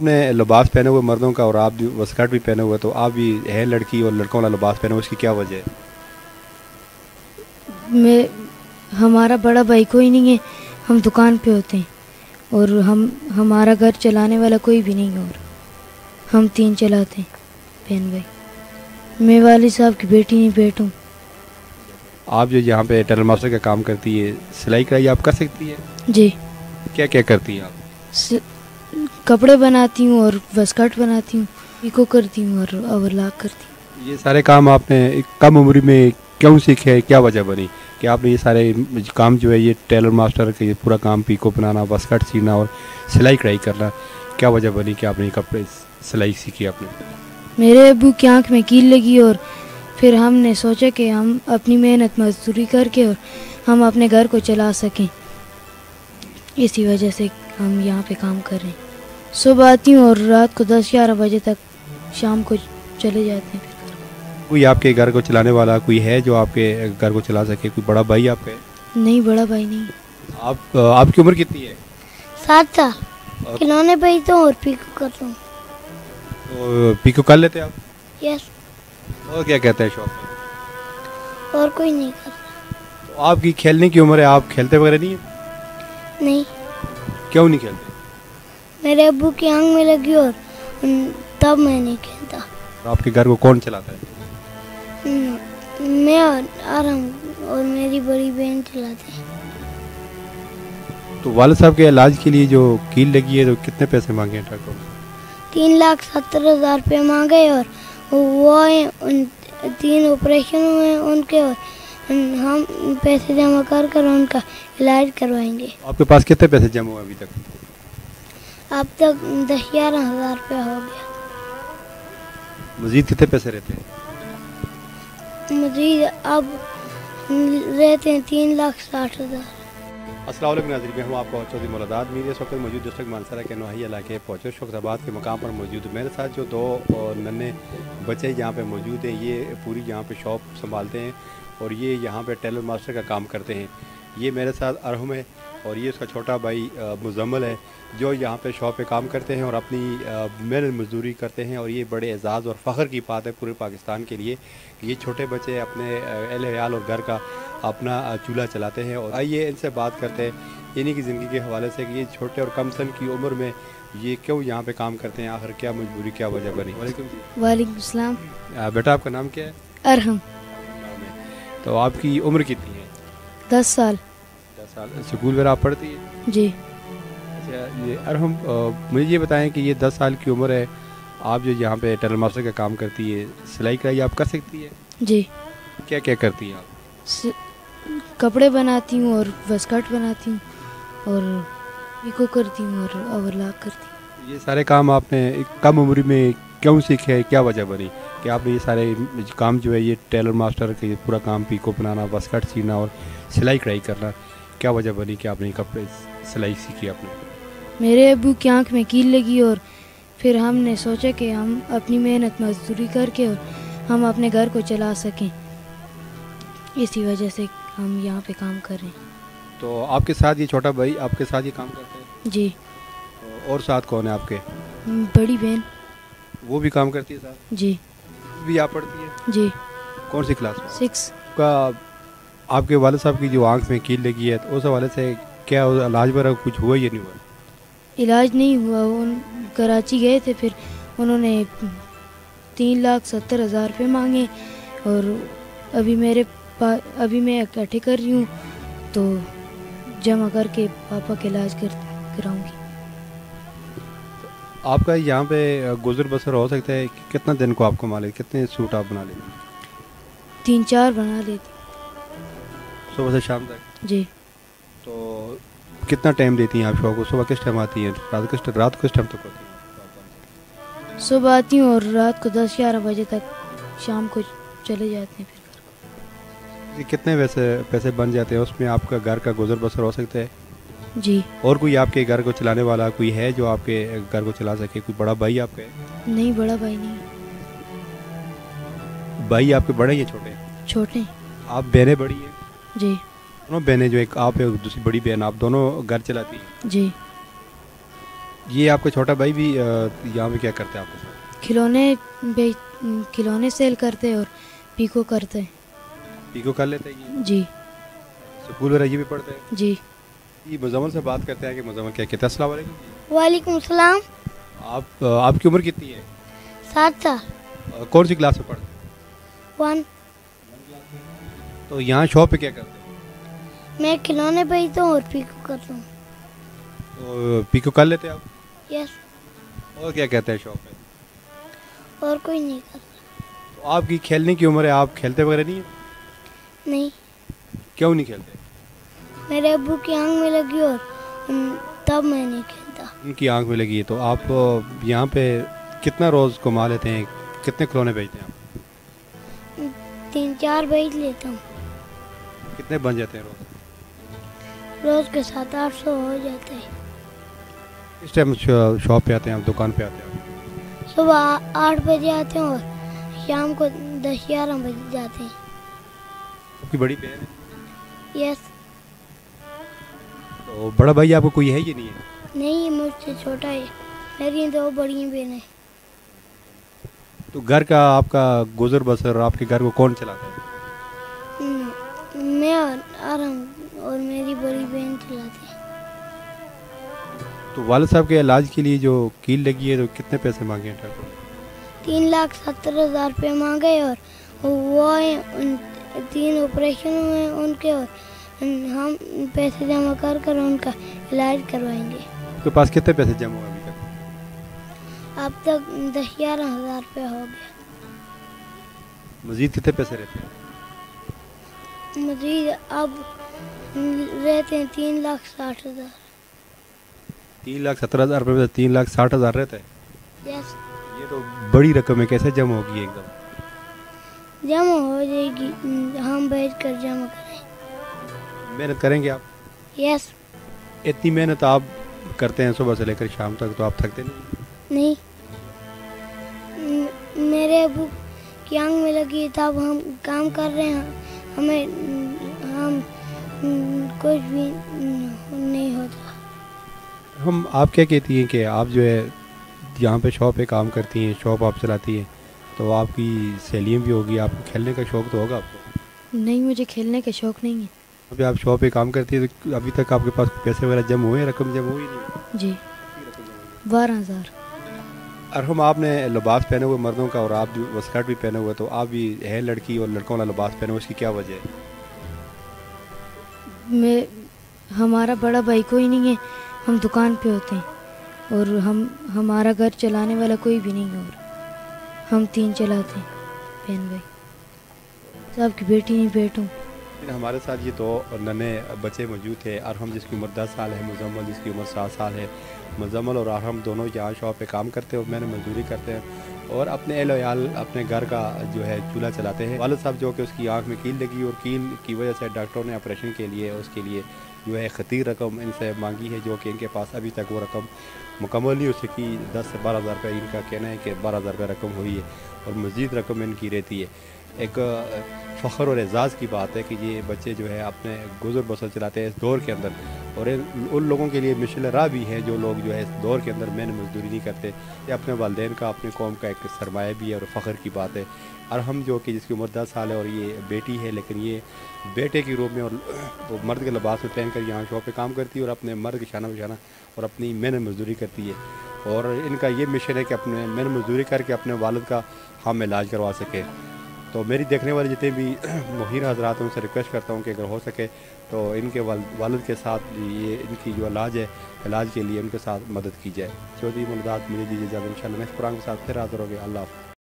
आपने लिबास पहने हुए मर्दों का और आप भी स्कर्ट भी पहने हुए, तो आप भी है लड़की और लड़कों वाला लिबास पहने हुए, इसकी क्या वजह है? मैं हमारा बड़ा भाई कोई नहीं है, हम दुकान पे होते हैं और हमारा घर चलाने वाला कोई भी नहीं है और हम तीन चलाते हैं बहन भाई। मैं वालिद साहब की बेटी नहीं बेटा हूँ। आप जो यहाँ पे टेलर मास्टर का काम करती है, सिलाई कढ़ाई आप कर सकती है? जी, क्या क्या करती हैं आप? कपड़े बनाती हूँ और स्कर्ट बनाती हूँ, पिको करती हूँ और ओवरलॉक करती हूँ। ये सारे काम आपने कम उम्र में क्यों सीखे, क्या वजह बनी कि आपने ये सारे काम जो है ये टेलर मास्टर का ये पूरा काम, पीको बनाना, स्कर्ट सीना और सिलाई कढ़ाई करना, क्या वजह बनी कि आपने ये कपड़े सिलाई सीखी आपने? मेरे अब्बू की आँख में कील लगी और फिर हमने सोचा कि हम अपनी मेहनत मजदूरी करके और हम अपने घर को चला सकें, इसी वजह से हम यहाँ पे काम कर रहे हैं। सुबह आती हूँ और रात को 10-11 बजे तक शाम को चले जाते हैं। कोई आपके घर को चलाने वाला कोई है जो आपके घर को चला सके? कोई बड़ा भाई आपका है? नहीं, बड़ा भाई नहीं। आपकी उम्र कितनी है? 7 साल। खिलौने बेचता हूँ और पीको करता हूँ। तो पीको कर लेते हैं आप? यस। और क्या कहते हैं शौक में? और कोई नहीं करता। तो आपकी खेलने की उम्र है, आप खेलते वगैरह नहीं है? नहीं, क्यों नहीं खेलते? मेरे अब्बू की आंख में लगी और तब मैं नहीं खेलता। और आपके घर को कौन चलाता है? मैं और आराम और मेरी बड़ी बहन चलाते हैं। तो वालिद साहब के इलाज के लिए जो कील लगी है तो कितने पैसे मांगे हैं डॉक्टर? 3,70,000 रुपये मांगे और वो 3 ऑपरेशन हुए उनके और हम पैसे जमा कर उनका इलाज करवाएंगे। आपके पास कितने पैसे जमा हुए अभी तक? अब तक 10-11 हज़ार रुपया हो गया। मजीद कितने पैसे रहते हैं? मजीद अब रहते हैं 3,60,000। अस्सलाम वालेकुम नाज़रीन, मैं हूँ आपका चौधरी मौलादाद मीर। इस वक्त मौजूद डिस्ट्रिक्ट मानसरा के नवाही इलाके पहुँचे शौकताबाद के मकाम पर मौजूद हूँ। मेरे साथ जो 2 नन्हे बच्चे यहाँ पे मौजूद हैं, ये पूरी यहाँ पे शॉप संभालते हैं और ये यहाँ पे टेलर मास्टर का काम करते हैं। ये मेरे साथ अरहम है और ये उसका छोटा भाई मुजम्मल है जो यहाँ पे शॉप पे काम करते हैं और अपनी मेहनत मजदूरी करते हैं। और ये बड़े एजाज़ और फ़ख्र की बात है पूरे पाकिस्तान के लिए कि ये छोटे बच्चे अपने अहल-ए-याल और घर का अपना चूल्हा चलाते हैं। और आइए इनसे बात करते हैं इन्हीं की ज़िंदगी के हवाले से कि ये छोटे और कम सन की उम्र में ये क्यों यहाँ पे काम करते हैं, आखिर क्या मजबूरी, क्या वजह बनी? वालेकुम सलाम। बेटा आपका नाम क्या है? अरहम। तो आपकी उम्र कितनी है? 10 साल। 10 साल। स्कूल वगैरह आप पढ़ती है? जी। अच्छा, ये अरहम मुझे ये बताएं कि ये 10 साल की उम्र है, आप जो यहाँ पे टेलर मास्टर का काम करती है, सिलाई कढ़ाई आप कर सकती है? जी। क्या क्या करती हैं आप? कपड़े बनाती हूँ और स्कर्ट बनाती हूँ और पिको करती हूँ और ओवरलॉक करती हूँ। ये सारे काम आपने कम उम्र में क्यों सीखे, क्या वजह बनी कि आपने ये सारे काम जो है ये टेलर मास्टर के पूरा काम, पीको बनाना, स्कर्ट सीना और सिलाई कढ़ाई करना, क्या वजह बनी कि आपने ये कपड़े सिलाई सीखी आपने? मेरे अब्बू की आँख में कील लगी और फिर हमने सोचा कि हम अपनी मेहनत मजदूरी करके और हम अपने घर को चला सकें, इसी वजह से हम यहाँ पे काम कर रहे हैं। तो आपके साथ ये छोटा भाई आपके साथ ये काम करता है? जी। और साथ कौन है आपके? बड़ी बहन। वो भी काम करती है साथ? जी। भी आप पढ़ती है? जी। कौन सी क्लास में? 6। का आपके वालिद साहब की जो आंख में कील लगी है तो उस हवाले से क्या इलाज वगैरह कुछ हुआ या नहीं हुआ? इलाज नहीं हुआ, उन कराची गए थे, फिर उन्होंने 3,70,000 रुपये मांगे और अभी मैं इकट्ठे कर रही हूँ तो जमा करके पापा का इलाज कराऊंगी। आपका यहाँ पे गुजर बसर हो सकता है कि कितना दिन को आपको माले, कितने सूट आप बना लेते? 3-4 बना लेती। सुबह से शाम तक? जी। तो कितना टाइम देती हैं आप शॉप को? सुबह किस टाइम आती हैं, रात किस टाइम तक होती है? सुबह आती हूँ और रात को 10-11 बजे तक शाम को चले जाते हैं फिर घर को। कितने वैसे पैसे बन जाते हैं उसमें आपका घर का गुजर बसर हो सकता है? जी। और कोई आपके घर को चलाने वाला कोई है जो आपके घर को चला सके? कोई बड़ा भाई आपका है? नहीं, बड़ा भाई नहीं। भाई आपके बड़े या छोटे? छोटे। आप बहनें बड़ी हैं? जी। दोनों बहनें, जो एक आप है दूसरी बड़ी बहन, आप दोनों घर चलाती हैं? जी। یہ آپ کا چھوٹا بھائی بھی یہاں پہ کیا کرتے ہیں آپ کے ساتھ؟ کھلونے سیل کرتے اور پیکو کرتے. پیکو کر لیتے ہیں جی. اسکول وغیرہ یہ بھی پڑھتے ہیں؟ جی. یہ مزمل سے بات کرتے ہیں کہ مزمل کیا کہتے ہیں. السلام علیکم. وعلیکم السلام. آپ کی عمر کتنی ہے؟ 7 سال. کون سی کلاس میں پڑھتے ہیں؟ 1. تو یہاں شاپ پہ کیا کرتے ہیں؟ میں کھلونے بیچتا ہوں اور پیکو کرتا ہوں. تو پیکو کر لیتے ہیں آپ؟ یس. اور کیا کہتے ہیں شاپ پہ؟ اور کوئی نہیں کرتا. تو آپ کی کھیلنے کی عمر ہے, آپ کھیلتے وغیرہ نہیں ہیں؟ نہیں. کیوں نہیں کھیلتے؟ میرے ابو کی آنکھ میں لگی اور تب میں نہیں کھیلتا. ان کی آنکھ میں لگی ہے. تو آپ یہاں پہ کتنا روز کما لیتے ہیں, کتنے کھلونے بیچتے ہیں آپ؟ 3-4 بیچ لیتا ہوں. کتنے بن جاتے ہیں روز؟ روز کے 700-800 ہو جاتے ہیں. اس ٹائم شاپ پہ آتے ہیں آپ, دکان پہ آتے ہیں آپ؟ صبح 8 بجے آتے ہیں اور شام کو 10-11 بجے جاتے ہیں. آپ کی بڑی بہن ہے؟ یس. تو بڑا بھائی آپ کو کوئی ہے یا نہیں ہے؟ نہیں, مجھ سے چھوٹا ہے. میری 2 بڑی بہنیں. تو گھر کا آپ کا گزر بسر آپ کے گھر کو کون چلاتا ہے؟ میں اور ہم اور میری بڑی بہن چلاتے ہیں. تو والد صاحب کے علاج کے لیے جو کیل لگی ہے تو کتنے پیسے مانگے ہیں ڈاکٹر نے؟ 3,70,000 روپے مانگے اور وہ 3 آپریشن ہوئے ان کے, اور ہم پیسے جمع کر ان کا علاج کروائیں گے. آپ کے پاس کتنے پیسے جمع ہوئے ابھی تک؟ اب تک 10-11 ہزار روپے ہو گیا. مزید کتنے پیسے رہتے ہیں؟ مزید اب رہتے ہیں 3,60,000. 3,70,000 روپے میں 3,60,000 رہتا ہے. یس. یہ تو بڑی رقم ہے, کیسے جمع ہوگی ایک دم؟ جمع ہو جائے گی, ہم بیٹھ کر جمع کریں. محنت کریں گے آپ؟ یس. اتنی محنت آپ کرتے ہیں صبح سے لے کر شام تک, تو آپ تھکتے نہیں؟ میرے ابو کی آنکھ میں لگی تب ہم کام کر رہے ہیں. ہم کچھ بھی نہیں ہوتا. ہم آپ کیا کہتی ہیں کہ آپ جو ہے یہاں پہ شاپ پہ کام کرتی ہیں, شاپ آپ چلاتی ہیں, تو آپ کی سہیلیاں بھی ہوگی, آپ کو کھیلنے کا شوق تو ہوگا آپ کو؟ نہیں, مجھے کھیلنے کا شوق نہیں ہے. ابھی آپ شاپ پہ کام کرتی ہیں تو ابھی تک آپ کے پاس پیسے وغیرہ جمع ہوئے, رقم جمع ہوئی نہیں؟ جی. 12,000. اور ہم آپ نے لباس پہنے ہوئے مردوں کا, اور آپ جو اسکرٹ بھی پہنے ہوئے, تو آپ بھی ہے لڑکی اور لڑکوں والا لباس پہنے ہوئے, اس کی کیا وجہ ہے؟ ہمارا بڑا بھائی کوئی نہیں ہے, ہم دکان پہ ہوتے ہیں, اور ہمارا گھر چلانے والا کوئی بھی نہیں ہے, اور ہم 3 چلاتے ہیں بہن بھائی. صاحب کی بیٹی نہیں بیٹوں. ہمارے ساتھ یہ 2 ننے بچے موجود تھے. ارحم جس کی عمر 10 سال ہے, مزمل جس کی عمر 7 سال ہے. مزمل اور ارحم دونوں یہاں شاپ پہ کام کرتے ہیں, اور میں نے مزدوری کرتے ہیں, اور اپنے اہل ویال اپنے گھر کا جو ہے چولہا چلاتے ہیں. والد صاحب جو کہ اس کی آنکھ میں کیل لگی, اور کیل کی وجہ سے ڈاکٹروں نے آپریشن کے لیے اس کے لیے جو ہے خطیر رقم ان سے مانگی ہے, جو کہ ان کے پاس ابھی تک وہ رقم مکمل نہیں ہو سکی. 10 سے 12,000 روپے ان کا کہنا ہے کہ 12,000 روپے رقم ہوئی ہے, اور مزید رقم ان کی رہتی ہے. ایک فخر اور اعزاز کی بات ہے کہ یہ بچے جو ہے اپنے گزر بسر چلاتے ہیں اس دور کے اندر, اور ان لوگوں کے لیے مشعل راہ بھی ہے جو لوگ جو ہے اس دور کے اندر محنت مزدوری نہیں کرتے. یہ اپنے والدین کا, اپنے قوم کا ایک سرمایہ بھی ہے اور فخر کی بات ہے. اور ہم جو کہ جس کی عمر 10 سال ہے اور یہ بیٹی ہے, لیکن یہ بیٹے کی روپ میں اور مرد کے لباس میں پہن کر یہاں شاپ پہ کام کرتی ہے, اور اپنے مرد کے شانہ بشانہ اور اپنی محنت مزدوری کرتی ہے. اور ان کا یہ مشن ہے کہ اپنے محنت مزدوری کر کے اپنے والد کا ہم علاج کروا سکے. تو میری دیکھنے والے جتنے بھی مہیر حضرات ہیں ان سے ریکویسٹ کرتا ہوں کہ اگر ہو سکے تو ان کے والد کے ساتھ یہ ان کی جو علاج ہے, علاج کے لیے ان کے ساتھ مدد کی جائے. چودھری مولداد مجھے دیجیے اجازت, انشاءاللہ نیکسٹ پروگرام کے ساتھ پھر حاضر ہو گے. اللہ حافظ.